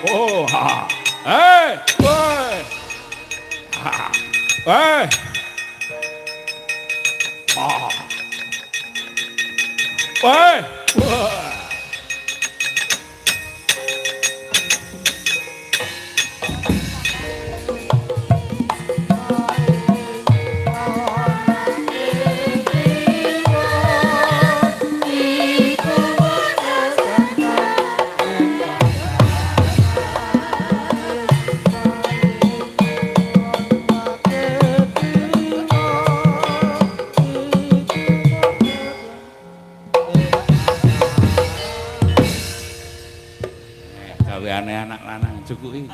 Oh, ha. Hey, woi. Ha. Hey. Ah. Woi. Wah. Gaweane anak lanang cukuki.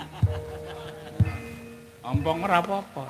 Ompong ora apa-apa.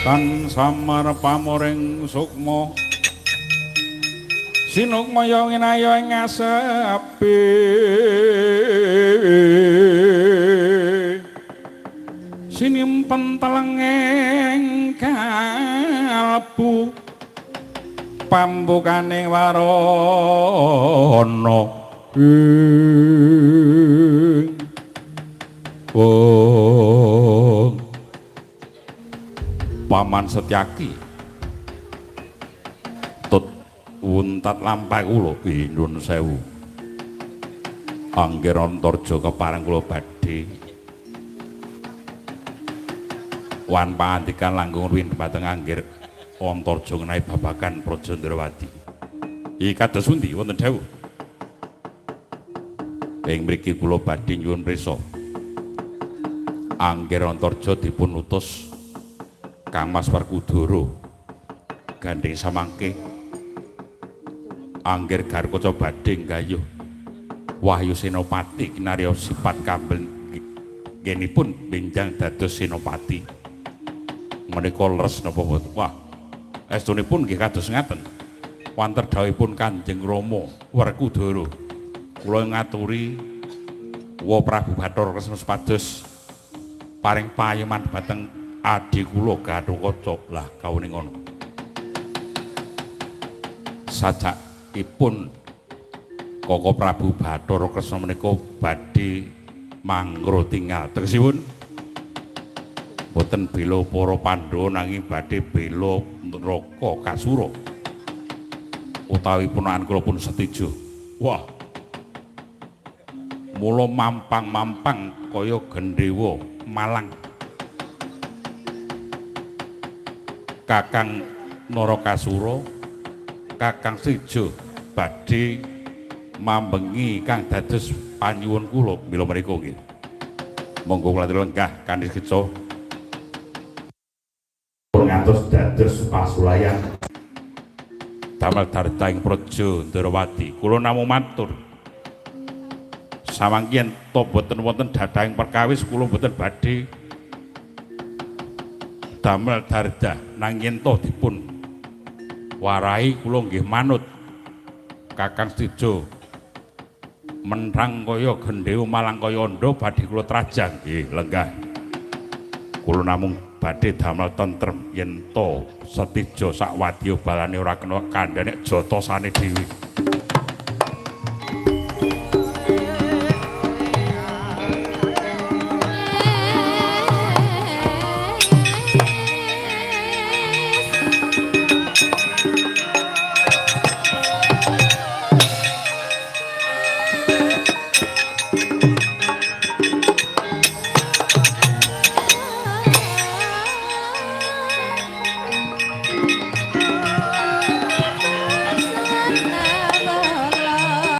Tan samar pamoring sukma sinukmaya nginaya ing ngasepi sinimpen telenging kalbu pambukane warana Paman Setyaki tut wuntat lampah kula nyuwun sewu Anggir Antarja kepareng kula badhe wan pangandikan langkung ruwin dhateng Anggir Antarja ngenai babagan Praja Ndrawati iki kados pundi wonten dawuh ing mriki kula badhe nyuwun prisa Anggir Antarja dipun utus Kang Mas Werkudara gandeng samangke Anggir Garkaca badhe nggayuh Wahyu Senopati kinarya sipat kambel genipun benjang dados senopati menika leres napa mboten wah estunipun nggih kados ngaten wonten dawuhipun Kanjeng Rama Werkudara kula ngaturi wa Prabu Bathara Kresna supados paring payoman dhateng adi kula Gatotkaca lah kawuning ngono sajakipun Koko Prabu Bathara Kresna menika badhe mangro tinggal tegesipun boten bela para Pandhawa nanging badhe bela neraka Kasura utawi punakan kula pun setuju wah mula mampang-mampang kaya gendhewa malang Kakang Narakasura Kakang Seja badhe mambengi kang dados panyuwun kula mila menika nggih monggo kula lenggah kanthi kitsa ngantos dados pasulayan damel dartaing Praja Ndrawati kula namung matur samangken to boten wonten dadaing perkawis kula boten badhe damel dardah nanging to dipun warai kula nggih manut Kakang Seja menrang kaya gendhewa malang kaya andha badhe kula trajang nggih lenggah kula namung badhe damel tentrem yen to Setija sak wadya balane ora kena kandhane jatosane dhewe